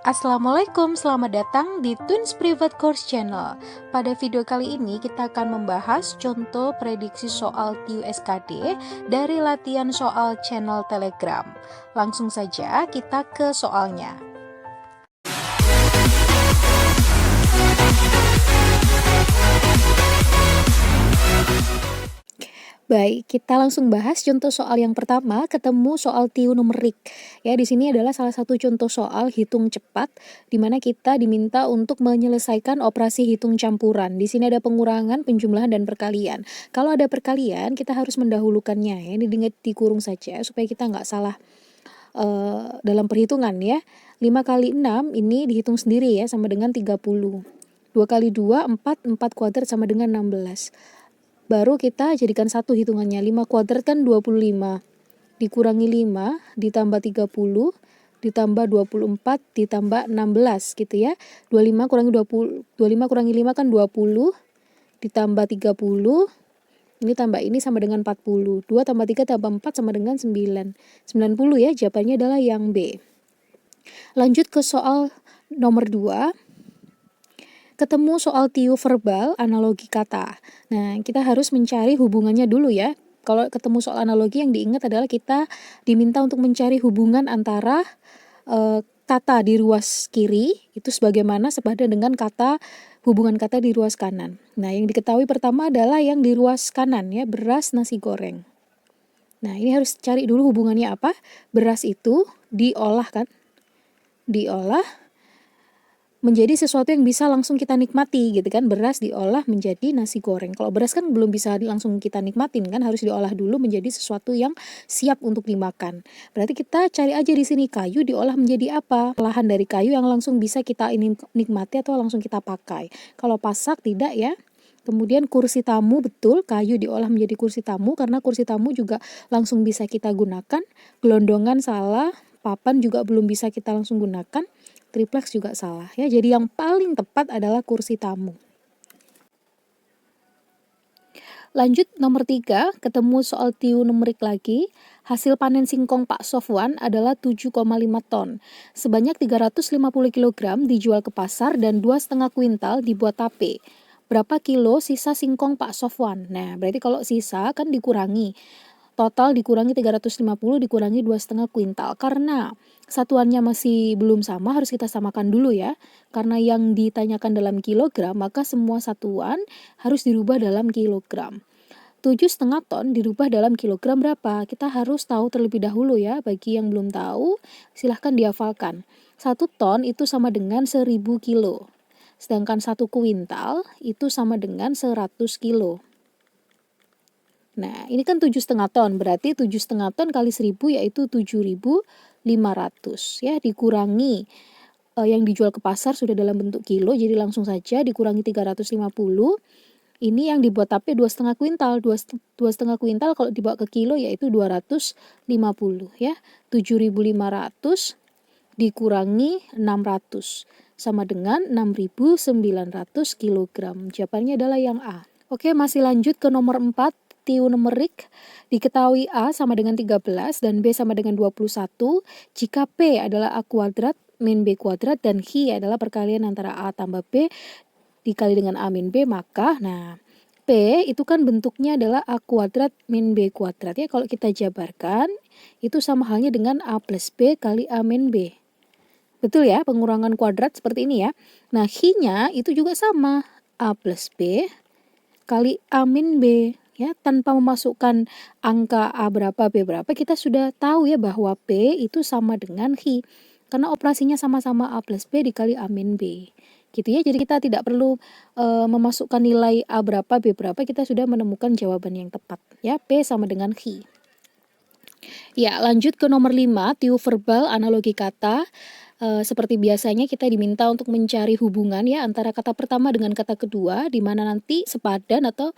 Assalamualaikum, selamat datang di Twins Private Course Channel. Pada video kali ini kita akan membahas contoh prediksi soal TUSKD dari latihan soal channel Telegram. Langsung saja kita ke soalnya. Baik, kita langsung bahas contoh soal yang pertama, ketemu soal TIU numerik. Ya, di sini adalah salah satu contoh soal hitung cepat, di mana kita diminta untuk menyelesaikan operasi hitung campuran. Di sini ada pengurangan, penjumlahan, dan perkalian. Kalau ada perkalian, kita harus mendahulukannya. Ya, ini dikurung saja supaya kita nggak salah dalam perhitungan ya. 5 kali 6 ini dihitung sendiri ya, sama dengan 30. 2 kali 2, 4 kuadrat sama dengan 16. Baru kita jadikan satu hitungannya. 5 kuadrat kan 25. Dikurangi 5 ditambah 30 ditambah 24 ditambah 16 gitu ya. 25 kurangi 20, 25 kurangi 5 kan 20 ditambah 30. Ini tambah ini sama dengan 40. 2 tambah 3 tambah 4 sama dengan 9. 90 ya, jawabannya adalah yang B. Lanjut ke soal nomor 2. Ketemu soal TIU verbal, analogi kata. Nah, kita harus mencari hubungannya dulu ya. Kalau ketemu soal analogi yang diingat adalah kita diminta untuk mencari hubungan antara kata di ruas kiri, itu sebagaimana sepadan dengan hubungan kata di ruas kanan. Nah, yang diketahui pertama adalah yang di ruas kanan ya, beras, nasi goreng. Nah, ini harus cari dulu hubungannya apa. Beras itu diolah kan, diolah menjadi sesuatu yang bisa langsung kita nikmati gitu kan. Beras diolah menjadi nasi goreng. Kalau beras kan belum bisa langsung kita nikmatin kan, harus diolah dulu menjadi sesuatu yang siap untuk dimakan. Berarti kita cari aja di sini kayu diolah menjadi apa? Olahan dari kayu yang langsung bisa kita nikmati atau langsung kita pakai. Kalau pasak tidak ya. Kemudian kursi tamu, betul, kayu diolah menjadi kursi tamu karena kursi tamu juga langsung bisa kita gunakan. Gelondongan salah, papan juga belum bisa kita langsung gunakan. Triplex juga salah ya. Jadi yang paling tepat adalah kursi tamu. Lanjut nomor 3, ketemu soal TIU numerik lagi. Hasil panen singkong Pak Sofwan adalah 7,5 ton. Sebanyak 350 kg dijual ke pasar dan 2,5 kuintal dibuat tape. Berapa kilo sisa singkong Pak Sofwan? Nah, berarti kalau sisa kan dikurangi. Total dikurangi 350 dikurangi 2,5 kuintal. Karena satuannya masih belum sama, harus kita samakan dulu ya. Karena yang ditanyakan dalam kilogram, maka semua satuan harus dirubah dalam kilogram. 7,5 ton dirubah dalam kilogram berapa? Kita harus tahu terlebih dahulu ya. Bagi yang belum tahu, silahkan dihafalkan. 1 ton itu sama dengan 1.000 kilo. Sedangkan 1 kuintal itu sama dengan 100 kilo. Nah, ini kan 7,5 ton, berarti 7,5 ton kali 1.000 yaitu 7.500 ya, dikurangi yang dijual ke pasar sudah dalam bentuk kilo, jadi langsung saja dikurangi 350. Ini yang dibuat tape 2,5 kuintal, 2,5 kuintal kalau dibawa ke kilo yaitu 250 ya. 7.500 dikurangi 600 sama dengan 6.900 kg. Jawabannya adalah yang A. Oke, masih lanjut ke nomor 4. TIU numerik, diketahui A sama dengan 13 dan B sama dengan 21 jika P adalah A kuadrat min B kuadrat dan Hi adalah perkalian antara A tambah B dikali dengan A min B, maka nah P itu kan bentuknya adalah A kuadrat min B kuadrat ya. Kalau kita jabarkan itu sama halnya dengan A plus B kali A min B. Betul ya, pengurangan kuadrat seperti ini ya. Nah, Hi-nya itu juga sama, A plus B kali A min B. Ya, tanpa memasukkan angka A berapa, B berapa, kita sudah tahu ya bahwa P itu sama dengan Hi. Karena operasinya sama-sama A plus B dikali A min B. Gitu ya, jadi kita tidak perlu memasukkan nilai A berapa, B berapa, kita sudah menemukan jawaban yang tepat. Ya, P sama dengan Hi. Ya, lanjut ke nomor 5, TIU verbal, analogi kata. Seperti biasanya kita diminta untuk mencari hubungan ya antara kata pertama dengan kata kedua, di mana nanti sepadan atau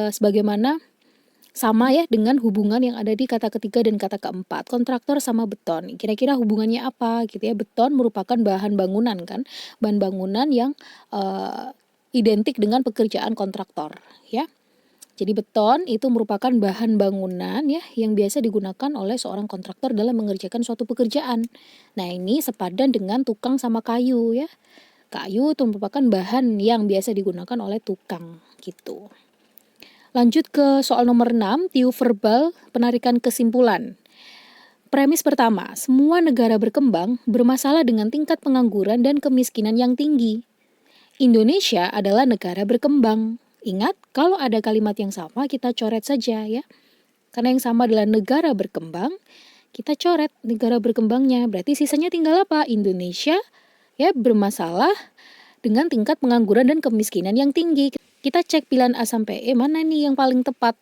sebagaimana sama ya dengan hubungan yang ada di kata ketiga dan kata keempat. Kontraktor sama beton, kira-kira hubungannya apa gitu ya. Beton merupakan bahan bangunan kan, bahan bangunan yang identik dengan pekerjaan kontraktor ya. Jadi beton itu merupakan bahan bangunan ya yang biasa digunakan oleh seorang kontraktor dalam mengerjakan suatu pekerjaan. Nah, ini sepadan dengan tukang sama kayu ya. Kayu itu merupakan bahan yang biasa digunakan oleh tukang gitu. Lanjut ke soal nomor 6, tiup verbal penarikan kesimpulan. Premis pertama, semua negara berkembang bermasalah dengan tingkat pengangguran dan kemiskinan yang tinggi. Indonesia adalah negara berkembang. Ingat, kalau ada kalimat yang sama kita coret saja ya. Karena yang sama adalah negara berkembang, kita coret negara berkembangnya. Berarti sisanya tinggal apa? Indonesia ya bermasalah dengan tingkat pengangguran dan kemiskinan yang tinggi. Kita cek pilihan A sampai E mana nih yang paling tepat.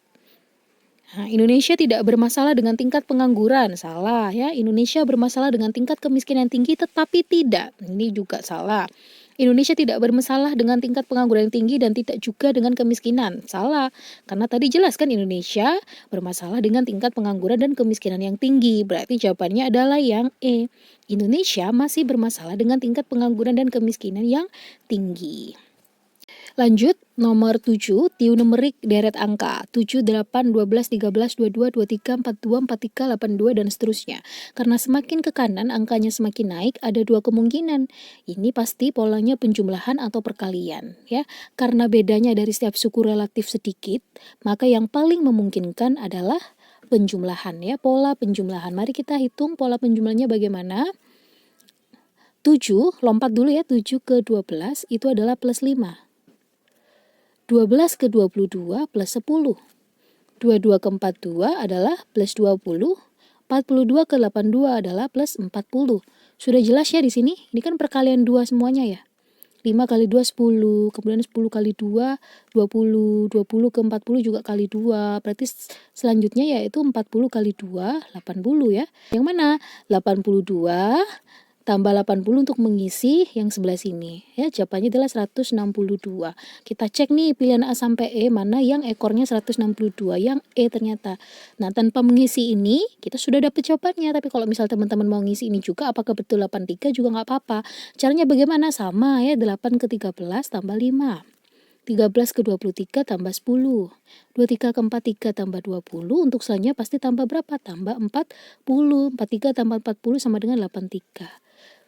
Nah, Indonesia tidak bermasalah dengan tingkat pengangguran, salah ya. Indonesia bermasalah dengan tingkat kemiskinan tinggi tetapi tidak. Ini juga salah. Indonesia tidak bermasalah dengan tingkat pengangguran yang tinggi dan tidak juga dengan kemiskinan. Salah, karena tadi jelas kan Indonesia bermasalah dengan tingkat pengangguran dan kemiskinan yang tinggi. Berarti jawabannya adalah yang E. Indonesia masih bermasalah dengan tingkat pengangguran dan kemiskinan yang tinggi. Lanjut, nomor 7, tiup numerik deret angka 7, 8, 12, 13, 22, 23, 42, 43, 82, dan seterusnya. Karena semakin ke kanan angkanya semakin naik, ada dua kemungkinan. Ini pasti polanya penjumlahan atau perkalian ya. Karena bedanya dari setiap suku relatif sedikit, maka yang paling memungkinkan adalah penjumlahan ya, pola penjumlahan. Mari kita hitung pola penjumlahannya bagaimana. 7, lompat dulu ya, 7 ke 12 itu adalah plus 5. 12 ke 22 plus 10. 22 ke 42 adalah plus 20. 42 ke 82 adalah plus 40. Sudah jelas ya di sini? Ini kan perkalian 2 semuanya ya. 5 kali 2 10, kemudian 10 kali 2 20, 20 ke 40 juga kali 2. Berarti selanjutnya yaitu 40 kali 2 80 ya. Yang mana? 82 tambah 80 untuk mengisi yang sebelah sini. Ya, jawabannya adalah 162. Kita cek nih pilihan A sampai E mana yang ekornya 162, yang E ternyata. Nah, tanpa mengisi ini kita sudah dapat jawabannya. Tapi kalau misal teman-teman mau ngisi ini juga apakah betul 83 juga nggak apa-apa. Caranya bagaimana? Sama ya, 8 ke 13 tambah 5. 13 ke 23 tambah 10. 23 ke 43 tambah 20. Untuk selanjutnya pasti tambah berapa? Tambah 40. 43 tambah 40 sama dengan 83.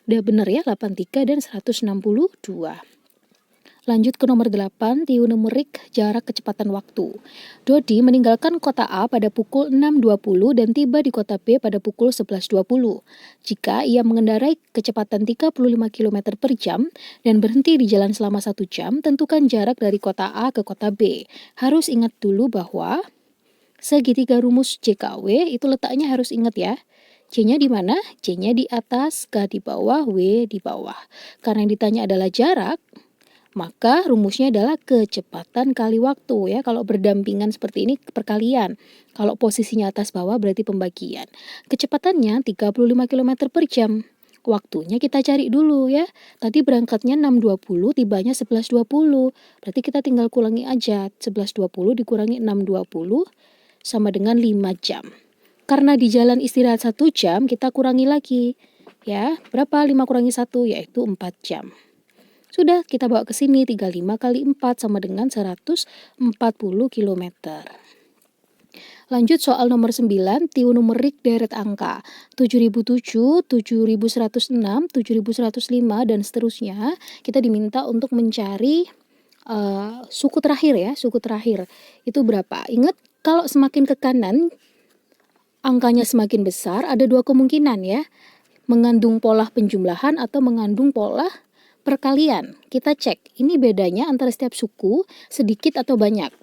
Udah benar ya, 83 dan 162. Lanjut ke nomor 8, tiup numerik jarak kecepatan waktu. Dodi meninggalkan kota A pada pukul 6.20 dan tiba di kota B pada pukul 11.20. Jika ia mengendarai kecepatan 35 km per jam dan berhenti di jalan selama 1 jam, tentukan jarak dari kota A ke kota B. Harus ingat dulu bahwa segitiga rumus JKW itu letaknya harus ingat ya. C-nya di mana? C-nya di atas, K di bawah, W di bawah. Karena yang ditanya adalah jarak, maka rumusnya adalah kecepatan kali waktu ya. Kalau berdampingan seperti ini perkalian. Kalau posisinya atas bawah berarti pembagian. Kecepatannya 35 km per jam. Waktunya kita cari dulu ya. Tadi berangkatnya 6.20, tibanya 11.20. Berarti kita tinggal kurangi aja. 11.20 dikurangi 6.20 sama dengan 5 jam. Karena di jalan istirahat 1 jam, kita kurangi lagi. Ya, berapa 5 kurangi 1? Yaitu 4 jam. Sudah, kita bawa ke sini. 35 kali 4 sama dengan 140 km. Lanjut soal nomor 9, tiup numerik deret angka 7007, 7106, 7105, dan seterusnya. Kita diminta untuk mencari suku terakhir ya, suku terakhir. Itu berapa? Ingat, kalau semakin ke kanan, angkanya semakin besar, ada dua kemungkinan ya. Mengandung pola penjumlahan atau mengandung pola perkalian. Kita cek, ini bedanya antara setiap suku sedikit atau banyak.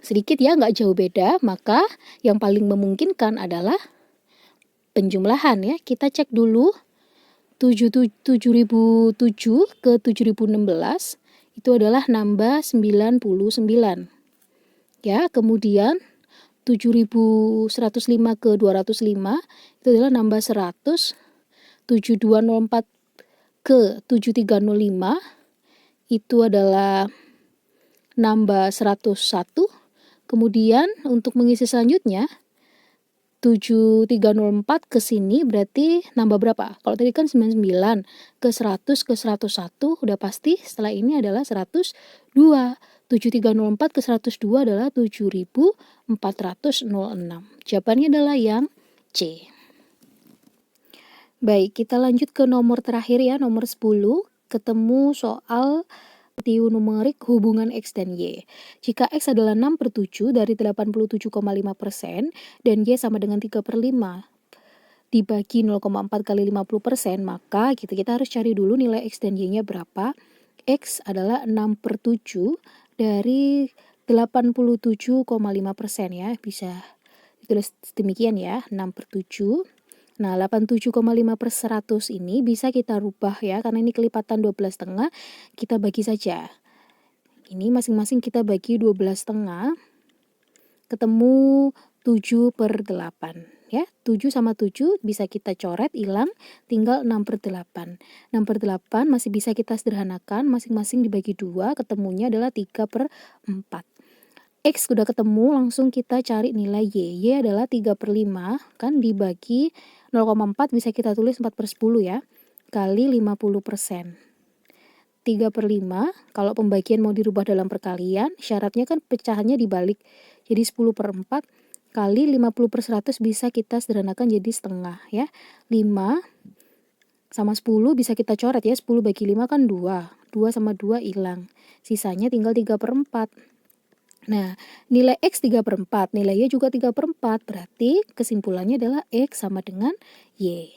Sedikit ya, nggak jauh beda, maka yang paling memungkinkan adalah penjumlahan ya. Kita cek dulu 7007 ke 7016 itu adalah nambah 99. Ya, kemudian 7105 ke 205 itu adalah nambah 100. 7204 ke 7305 itu adalah nambah 101. Kemudian untuk mengisi selanjutnya 7304 ke sini berarti nambah berapa? Kalau tadi kan 99 ke 100 ke 101 udah pasti, setelah ini adalah 102. 7304 ke 102 adalah 7406. Jawabannya adalah yang C. Baik, kita lanjut ke nomor terakhir ya, nomor 10. Ketemu soal TIU numerik hubungan X dan Y. Jika X adalah 6/7 dari 87,5% dan Y sama dengan 3/5 dibagi 0,4 kali 50%, maka kita harus cari dulu nilai X dan Y-nya berapa. X adalah 6/7 dari 87,5% ya, bisa ditulis demikian ya, 6/7. Nah, 87,5/100 ini bisa kita rubah ya, karena ini kelipatan 12,5, kita bagi saja. Ini masing-masing kita bagi 12,5, ketemu 7/8 ya. 7 sama 7 bisa kita coret, hilang, tinggal 6/8. 6/8 masih bisa kita sederhanakan, masing-masing dibagi 2, ketemunya adalah 3/4. X udah ketemu, langsung kita cari nilai Y. Y adalah 3/5, kan dibagi 0,4 bisa kita tulis 4/10 ya, kali 50%. 3/5, kalau pembagian mau dirubah dalam perkalian, syaratnya kan pecahannya dibalik. Jadi 10/4 kali 50/100 bisa kita sederhanakan jadi setengah ya. 5 sama 10 bisa kita coret ya, 10 bagi 5 kan 2. 2 sama 2 hilang. Sisanya tinggal 3/4. Nah, nilai X 3/4, nilai Y juga 3/4, berarti kesimpulannya adalah X sama dengan Y.